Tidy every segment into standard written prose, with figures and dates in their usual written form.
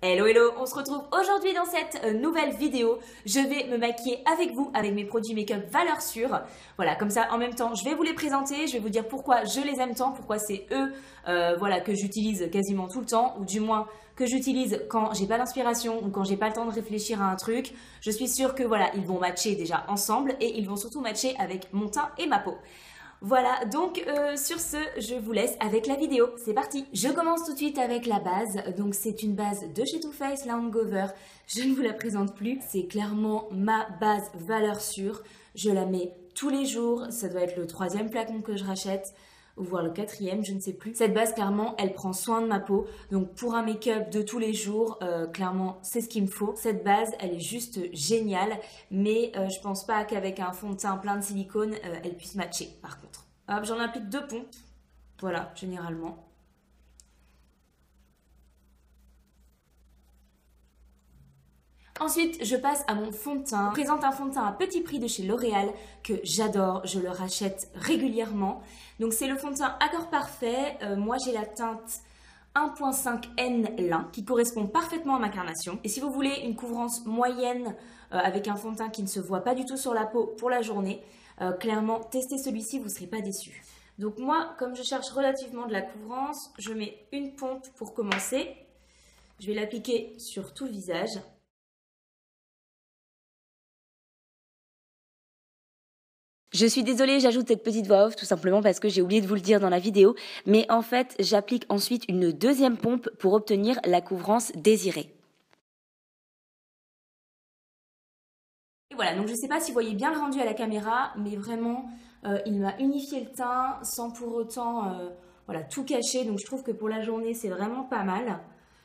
Hello hello, on se retrouve aujourd'hui dans cette nouvelle vidéo. Je vais me maquiller avec vous, avec mes produits make-up valeur sûre. Voilà, comme ça en même temps je vais vous les présenter, je vais vous dire pourquoi je les aime tant, pourquoi c'est eux voilà, que j'utilise quasiment tout le temps, ou du moins que j'utilise quand j'ai pas d'inspiration ou quand j'ai pas le temps de réfléchir à un truc. Je suis sûre que voilà, ils vont matcher déjà ensemble et ils vont surtout matcher avec mon teint et ma peau. Voilà, donc sur ce, je vous laisse avec la vidéo. C'est parti! Je commence tout de suite avec la base. Donc c'est une base de chez Too Faced, la Hangover. Je ne vous la présente plus. C'est clairement ma base valeur sûre. Je la mets tous les jours. Ça doit être le 3e flacon que je rachète, ou voire le 4e, je ne sais plus. Cette base, clairement, elle prend soin de ma peau. Donc pour un make-up de tous les jours, clairement, c'est ce qu'il me faut. Cette base, elle est juste géniale, mais je pense pas qu'avec un fond de teint plein de silicone, elle puisse matcher, par contre. Hop, j'en applique 2 pompes. Voilà, généralement. Ensuite, je passe à mon fond de teint. Je présente un fond de teint à petit prix de chez L'Oréal que j'adore, je le rachète régulièrement. Donc c'est le fond de teint Accord Parfait. Moi j'ai la teinte 1.5N lin qui correspond parfaitement à ma carnation. Et si vous voulez une couvrance moyenne avec un fond de teint qui ne se voit pas du tout sur la peau pour la journée, clairement testez celui-ci, vous ne serez pas déçus. Donc moi, comme je cherche relativement de la couvrance, je mets une pompe pour commencer. Je vais l'appliquer sur tout le visage. Je suis désolée, j'ajoute cette petite voix off tout simplement parce que j'ai oublié de vous le dire dans la vidéo, mais en fait, j'applique ensuite une 2e pompe pour obtenir la couvrance désirée. Et voilà, donc je ne sais pas si vous voyez bien le rendu à la caméra, mais vraiment, il m'a unifié le teint sans pour autant voilà, tout cacher, donc je trouve que pour la journée, c'est vraiment pas mal.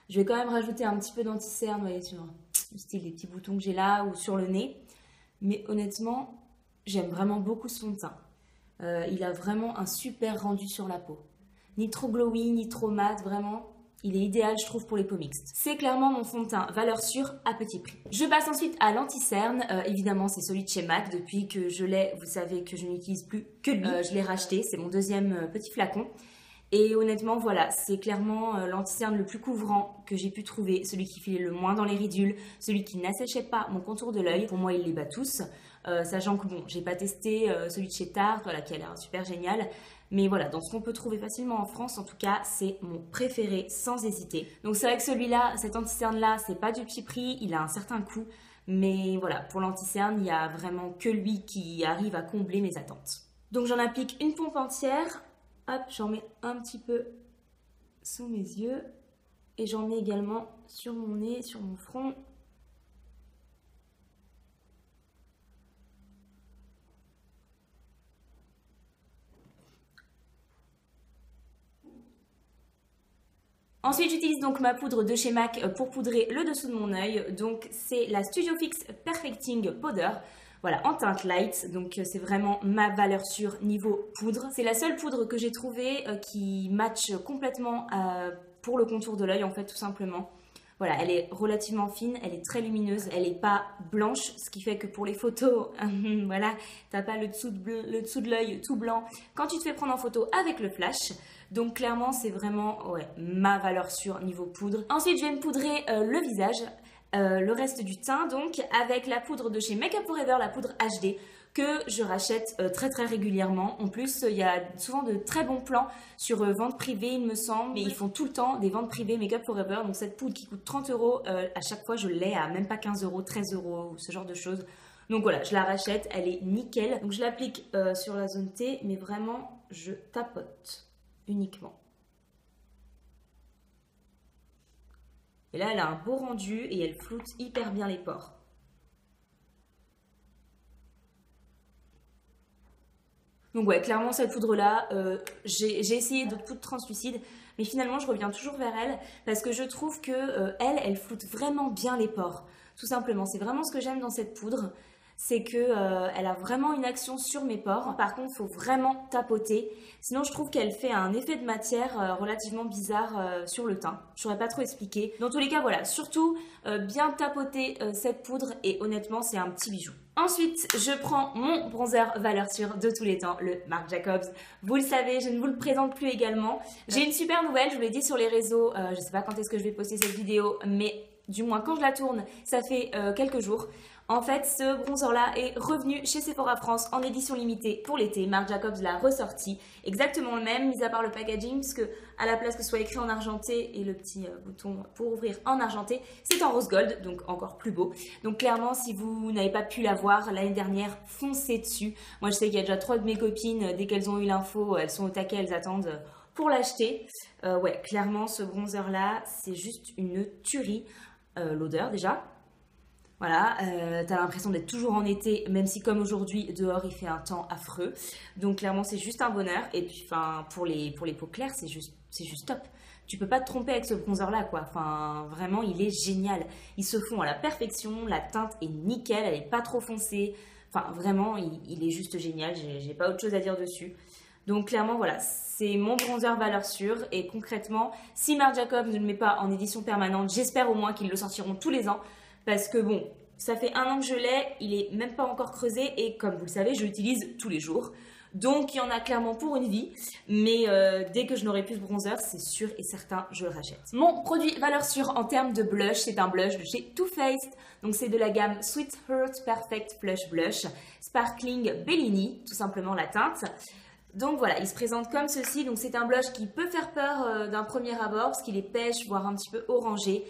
Je vais quand même rajouter un petit peu d'anti-cerne, vous voyez, sur le style des petits boutons que j'ai là ou sur le nez, mais honnêtement, j'aime vraiment beaucoup ce fond de teint. Il a vraiment un super rendu sur la peau. Ni trop glowy, ni trop mat, vraiment. Il est idéal, je trouve, pour les peaux mixtes. C'est clairement mon fond de teint valeur sûre à petit prix. Je passe ensuite à l'anti-cerne. Évidemment, c'est celui de chez MAC. Depuis que je l'ai, vous savez que je n'utilise plus que lui. Je l'ai racheté, c'est mon 2e petit flacon. Et honnêtement, voilà, c'est clairement l'anti-cerne le plus couvrant que j'ai pu trouver, celui qui filait le moins dans les ridules, celui qui n'asséchait pas mon contour de l'œil. Pour moi, il les bat tous, sachant que bon, j'ai pas testé celui de chez Tarte, voilà, qui a l'air super génial. Mais voilà, dans ce qu'on peut trouver facilement en France, en tout cas, c'est mon préféré sans hésiter. Donc c'est vrai que celui-là, cet anti-cerne-là, c'est pas du petit prix, il a un certain coût. Mais voilà, pour l'anti-cerne, il n'y a vraiment que lui qui arrive à combler mes attentes. Donc j'en applique une pompe entière. Hop, j'en mets un petit peu sous mes yeux et j'en mets également sur mon nez, sur mon front. Ensuite, j'utilise donc ma poudre de chez MAC pour poudrer le dessous de mon œil. Donc, c'est la Studio Fix Perfecting Powder. Voilà, en teinte light, donc c'est vraiment ma valeur sûre niveau poudre. C'est la seule poudre que j'ai trouvée qui match complètement pour le contour de l'œil, en fait, tout simplement. Voilà, elle est relativement fine, elle est très lumineuse, elle n'est pas blanche, ce qui fait que pour les photos, voilà, t'as pas le dessous de l'œil tout blanc quand tu te fais prendre en photo avec le flash. Donc clairement, c'est vraiment ouais, ma valeur sûre niveau poudre. Ensuite, je vais me poudrer le visage. Le reste du teint donc avec la poudre de chez Makeup Forever, la poudre HD que je rachète très régulièrement. En plus, il y a souvent de très bons plans sur vente privée, il me semble, mais ils font tout le temps des ventes privées Makeup Forever. Donc cette poudre qui coûte 30 €, à chaque fois je l'ai à même pas 15 €, 13 € ou ce genre de choses. Donc voilà, je la rachète, elle est nickel. Donc je l'applique sur la zone T, mais vraiment je tapote uniquement. Et là, elle a un beau rendu et elle floute hyper bien les pores. Donc ouais, clairement, cette poudre-là, j'ai essayé d'autres poudres translucides, mais finalement, je reviens toujours vers elle parce que je trouve que elle floute vraiment bien les pores. Tout simplement, c'est vraiment ce que j'aime dans cette poudre. c'est que elle a vraiment une action sur mes pores. Par contre, il faut vraiment tapoter. Sinon, je trouve qu'elle fait un effet de matière relativement bizarre sur le teint. Je saurais pas trop expliquer. Dans tous les cas, voilà, surtout bien tapoter cette poudre et honnêtement, c'est un petit bijou. Ensuite, je prends mon bronzer valeur sûre de tous les temps, le Marc Jacobs. Vous le savez, je ne vous le présente plus également. J'ai une super nouvelle, je vous l'ai dit sur les réseaux. Je sais pas quand est-ce que je vais poster cette vidéo, mais du moins quand je la tourne, ça fait quelques jours. En fait, ce bronzer-là est revenu chez Sephora France en édition limitée pour l'été. Marc Jacobs l'a ressorti, exactement le même, mis à part le packaging, puisque à la place que ce soit écrit en argenté et le petit bouton pour ouvrir en argenté, c'est en rose gold, donc encore plus beau. Donc clairement, si vous n'avez pas pu l'avoir l'année dernière, foncez dessus. Moi, je sais qu'il y a déjà 3 de mes copines, dès qu'elles ont eu l'info, elles sont au taquet, elles attendent pour l'acheter. Ouais, clairement, ce bronzer-là, c'est juste une tuerie. L'odeur déjà. Voilà, t'as l'impression d'être toujours en été, même si comme aujourd'hui, dehors, il fait un temps affreux. Donc clairement, c'est juste un bonheur. Et puis, enfin, pour les peaux claires, c'est juste top. Tu peux pas te tromper avec ce bronzer-là, quoi. Enfin, vraiment, il est génial. Ils se font à la perfection, la teinte est nickel, elle est pas trop foncée. Enfin, vraiment, il est juste génial. J'ai pas autre chose à dire dessus. Donc clairement, voilà, c'est mon bronzer valeur sûre. Et concrètement, si Marc Jacobs ne le met pas en édition permanente, j'espère au moins qu'ils le sortiront tous les ans. Parce que bon, ça fait 1 an que je l'ai, il est même pas encore creusé. Et comme vous le savez, je l'utilise tous les jours. Donc il y en a clairement pour une vie. Mais dès que je n'aurai plus ce bronzer, c'est sûr et certain, je le rachète. Mon produit valeur sûre en termes de blush, c'est un blush de chez Too Faced. Donc c'est de la gamme Sweet Heart Perfect Flush Blush. Sparkling Bellini, tout simplement la teinte. Donc voilà, il se présente comme ceci. Donc c'est un blush qui peut faire peur d'un premier abord parce qu'il est pêche, voire un petit peu orangé.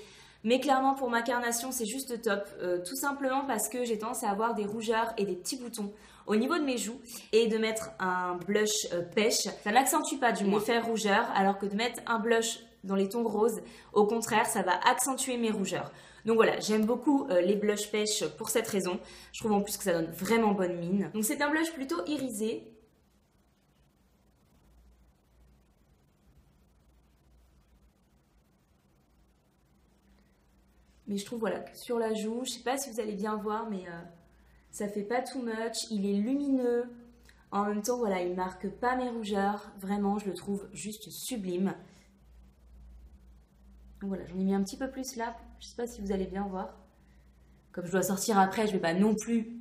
Mais clairement pour ma carnation c'est juste top, tout simplement parce que j'ai tendance à avoir des rougeurs et des petits boutons au niveau de mes joues. Et de mettre un blush pêche, ça n'accentue pas du moins l'effet rougeur, alors que de mettre un blush dans les tons roses, au contraire ça va accentuer mes rougeurs. Donc voilà, j'aime beaucoup les blushs pêche pour cette raison. Je trouve en plus que ça donne vraiment bonne mine. Donc c'est un blush plutôt irisé. Mais je trouve voilà, que sur la joue, je sais pas si vous allez bien voir, mais ça fait pas too much. Il est lumineux. En même temps, voilà, il marque pas mes rougeurs. Vraiment, je le trouve juste sublime. Donc voilà, j'en ai mis un petit peu plus là. Je sais pas si vous allez bien voir. Comme je dois sortir après, je vais pas non plus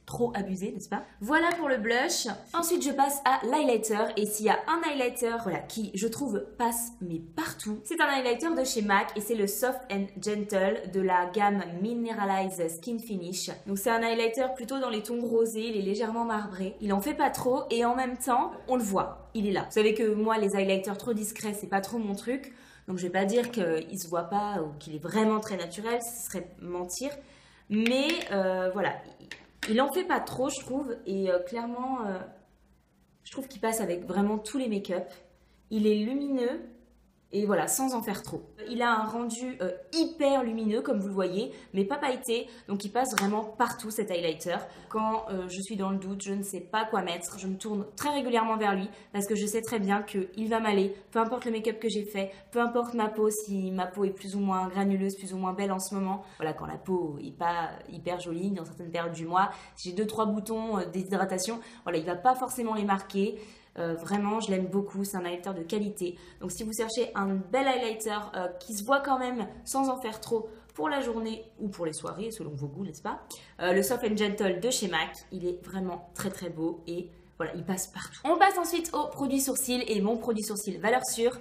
trop abusé, n'est-ce pas? Voilà pour le blush. Ensuite, je passe à l'highlighter. Et s'il y a un highlighter voilà, qui, je trouve, passe mais partout, c'est un highlighter de chez MAC et c'est le Soft and Gentle de la gamme Mineralize Skin Finish. Donc c'est un highlighter plutôt dans les tons rosés, il est légèrement marbré. Il en fait pas trop et en même temps, on le voit, il est là. Vous savez que moi, les highlighters trop discrets, c'est pas trop mon truc. Donc je vais pas dire qu'il se voit pas ou qu'il est vraiment très naturel, ce serait mentir. Mais voilà, il en fait pas trop, je trouve, et clairement, je trouve qu'il passe avec vraiment tous les make-up. Il est lumineux, et voilà, sans en faire trop. Il a un rendu hyper lumineux, comme vous le voyez, mais pas pailleté, donc il passe vraiment partout cet highlighter. Quand je suis dans le doute, je ne sais pas quoi mettre, je me tourne très régulièrement vers lui, parce que je sais très bien qu'il va m'aller, peu importe le make-up que j'ai fait, peu importe ma peau, si ma peau est plus ou moins granuleuse, plus ou moins belle en ce moment. Voilà, quand la peau est pas hyper jolie, dans certaines périodes du mois, si j'ai 2-3 boutons déshydratation, voilà, il va pas forcément les marquer. Vraiment, je l'aime beaucoup, c'est un highlighter de qualité. Donc si vous cherchez un bel highlighter qui se voit quand même sans en faire trop pour la journée ou pour les soirées, selon vos goûts, n'est-ce pas, le Soft and Gentle de chez MAC, il est vraiment très très beau et voilà, il passe partout. On passe ensuite au produit sourcil et mon produit sourcil valeur sûre.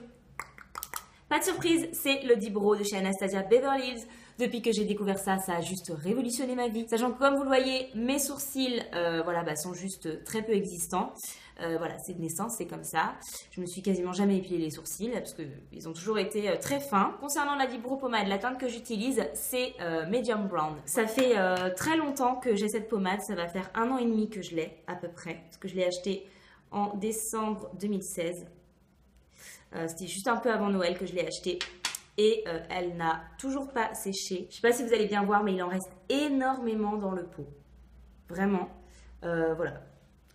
Pas de surprise, c'est le Deep Brow de chez Anastasia Beverly Hills. Depuis que j'ai découvert ça, ça a juste révolutionné ma vie. Sachant que comme vous le voyez, mes sourcils voilà, sont juste très peu existants. Voilà, c'est de naissance, c'est comme ça. Je me suis quasiment jamais épilé les sourcils parce qu'ils ont toujours été très fins. Concernant la Deep Brow pommade, la teinte que j'utilise, c'est Medium Brown. Ça fait très longtemps que j'ai cette pommade. Ça va faire 1 an et demi que je l'ai à peu près. Parce que je l'ai achetée en décembre 2016. C'était juste un peu avant Noël que je l'ai achetée. Et elle n'a toujours pas séché. Je ne sais pas si vous allez bien voir, mais il en reste énormément dans le pot. Vraiment. Voilà.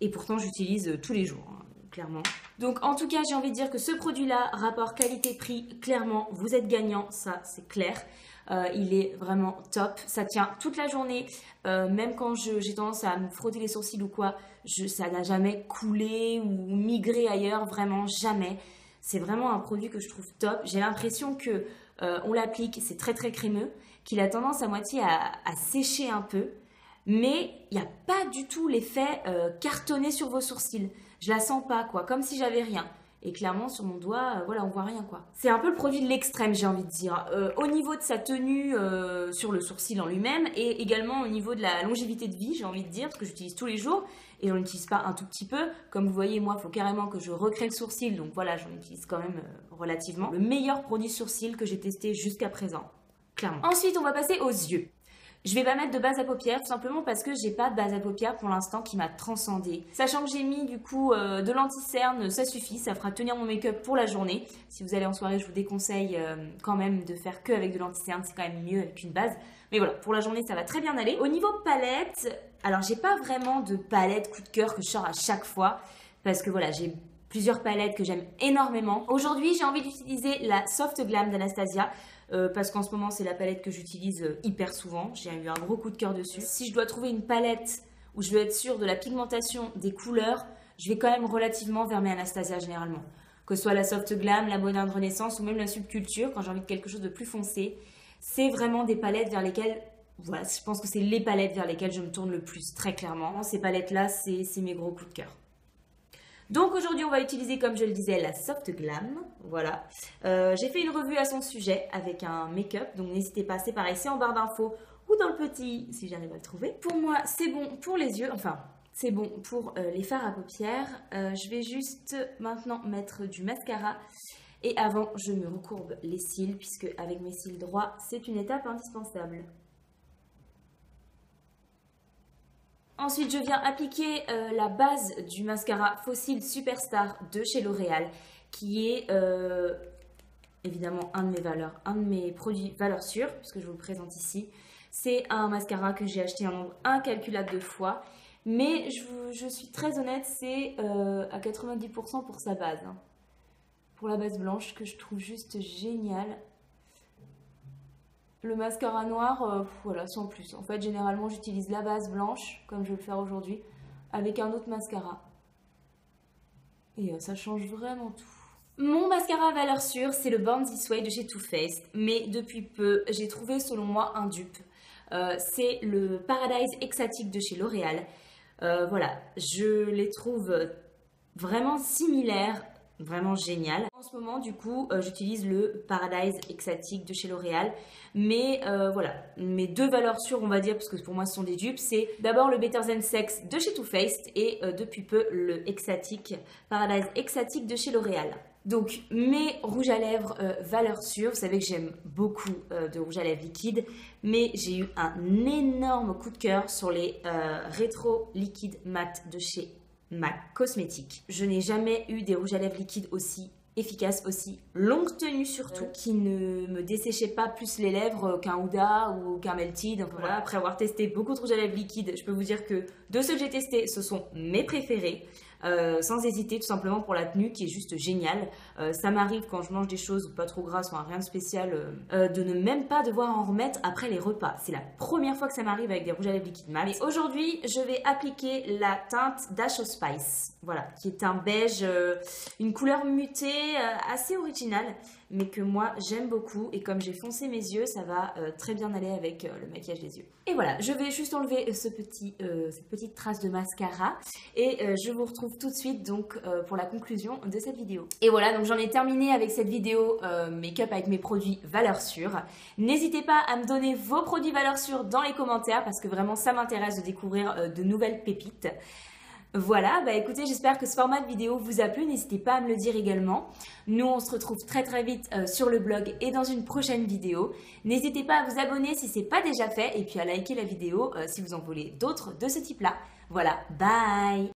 Et pourtant, j'utilise tous les jours. Hein. clairement. Donc en tout cas, j'ai envie de dire que ce produit-là, rapport qualité-prix, clairement, vous êtes gagnant, ça c'est clair. Il est vraiment top, ça tient toute la journée, même quand j'ai tendance à me frotter les sourcils ou quoi, ça n'a jamais coulé ou migré ailleurs, vraiment jamais. C'est vraiment un produit que je trouve top. J'ai l'impression que on l'applique, c'est très très crémeux, qu'il a tendance à moitié à sécher un peu, mais il n'y a pas du tout l'effet cartonné sur vos sourcils. Je la sens pas, quoi, comme si j'avais rien. Et clairement, sur mon doigt, voilà, on voit rien, quoi. C'est un peu le produit de l'extrême, j'ai envie de dire. Au niveau de sa tenue sur le sourcil en lui-même, et également au niveau de la longévité de vie, j'ai envie de dire, parce que j'utilise tous les jours, et j'en utilise pas un tout petit peu. Comme vous voyez, moi, il faut carrément que je recrée le sourcil, donc voilà, j'en utilise quand même relativement. Le meilleur produit sourcil que j'ai testé jusqu'à présent, clairement. Ensuite, on va passer aux yeux. Je vais pas mettre de base à paupières, tout simplement parce que j'ai pas de base à paupières pour l'instant qui m'a transcendée. Sachant que j'ai mis du coup de l'anti-cerne, ça suffit, ça fera tenir mon make-up pour la journée. Si vous allez en soirée, je vous déconseille quand même de faire que avec de l'anti-cerne, c'est quand même mieux avec une base. Mais voilà, pour la journée, ça va très bien aller. Au niveau palette, alors j'ai pas vraiment de palette coup de cœur que je sors à chaque fois, parce que voilà, j'ai plusieurs palettes que j'aime énormément. Aujourd'hui, j'ai envie d'utiliser la Soft Glam d'Anastasia. Parce qu'en ce moment c'est la palette que j'utilise hyper souvent, j'ai eu un gros coup de cœur dessus. Si je dois trouver une palette où je veux être sûre de la pigmentation, des couleurs, je vais quand même relativement vers mes Anastasia généralement. Que ce soit la Soft Glam, la Moderne Renaissance ou même la Subculture, quand j'ai envie de quelque chose de plus foncé, c'est vraiment des palettes vers lesquelles, voilà, je pense que c'est les palettes vers lesquelles je me tourne le plus, très clairement. Ces palettes là, c'est mes gros coups de cœur. Donc aujourd'hui, on va utiliser, comme je le disais, la Soft Glam. Voilà. J'ai fait une revue à son sujet avec un make-up. Donc n'hésitez pas, c'est pareil, c'est en barre d'infos ou dans le petit, si j'arrive à le trouver. Pour moi, c'est bon pour les yeux. Enfin, c'est bon pour les fards à paupières. Je vais juste maintenant mettre du mascara. Et avant, je me recourbe les cils, puisque avec mes cils droits, c'est une étape indispensable. Ensuite, je viens appliquer la base du mascara Faux-Cils Superstar de chez L'Oréal, qui est évidemment un de mes produits valeurs sûres, puisque je vous le présente ici. C'est un mascara que j'ai acheté un nombre incalculable de fois, mais je suis très honnête, c'est à 90% pour sa base. Hein. Pour la base blanche, que je trouve juste géniale. Le mascara noir, voilà, sans plus. En fait, généralement, j'utilise la base blanche, comme je vais le faire aujourd'hui, avec un autre mascara. Et ça change vraiment tout. Mon mascara à valeur sûre, c'est le Born This Way de chez Too Faced. Mais depuis peu, j'ai trouvé, selon moi, un dupe. C'est le Paradise Extatic de chez L'Oréal. Voilà, je les trouve vraiment similaires. Vraiment génial. En ce moment, du coup, j'utilise le Paradise Extatic de chez L'Oréal. Mais voilà, mes deux valeurs sûres, on va dire, parce que pour moi, ce sont des dupes, c'est d'abord le Better Than Sex de chez Too Faced et depuis peu, le Extatic, Paradise Extatic de chez L'Oréal. Donc, mes rouges à lèvres valeurs sûres, vous savez que j'aime beaucoup de rouges à lèvres liquides, mais j'ai eu un énorme coup de cœur sur les rétro liquides mat de chez MAC Cosmétiques. Je n'ai jamais eu des rouges à lèvres liquides aussi efficaces, aussi longue tenue surtout, qui ne me desséchaient pas plus les lèvres qu'un Huda ou qu'un Melted. Enfin, voilà. Après avoir testé beaucoup de rouges à lèvres liquides, je peux vous dire que de ceux que j'ai testés, ce sont mes préférés. Sans hésiter, tout simplement pour la tenue qui est juste géniale. Ça m'arrive quand je mange des choses pas trop grasses, enfin rien de spécial, de ne même pas devoir en remettre après les repas. C'est la première fois que ça m'arrive avec des rouges à lèvres liquides mat. Mais aujourd'hui, je vais appliquer la teinte Dash of Spice, voilà, qui est un beige, une couleur mutée assez originale, mais que moi j'aime beaucoup. Et comme j'ai foncé mes yeux, ça va très bien aller avec le maquillage des yeux. Et voilà, je vais juste enlever cette petite trace de mascara et je vous retrouve tout de suite donc pour la conclusion de cette vidéo. Et voilà, donc j'en ai terminé avec cette vidéo make-up avec mes produits valeurs sûres. N'hésitez pas à me donner vos produits valeurs sûres dans les commentaires parce que vraiment ça m'intéresse de découvrir de nouvelles pépites. Voilà, bah écoutez, j'espère que ce format de vidéo vous a plu, n'hésitez pas à me le dire également. Nous, on se retrouve très vite sur le blog et dans une prochaine vidéo. N'hésitez pas à vous abonner si ce n'est pas déjà fait et puis à liker la vidéo si vous en voulez d'autres de ce type-là. Voilà, bye!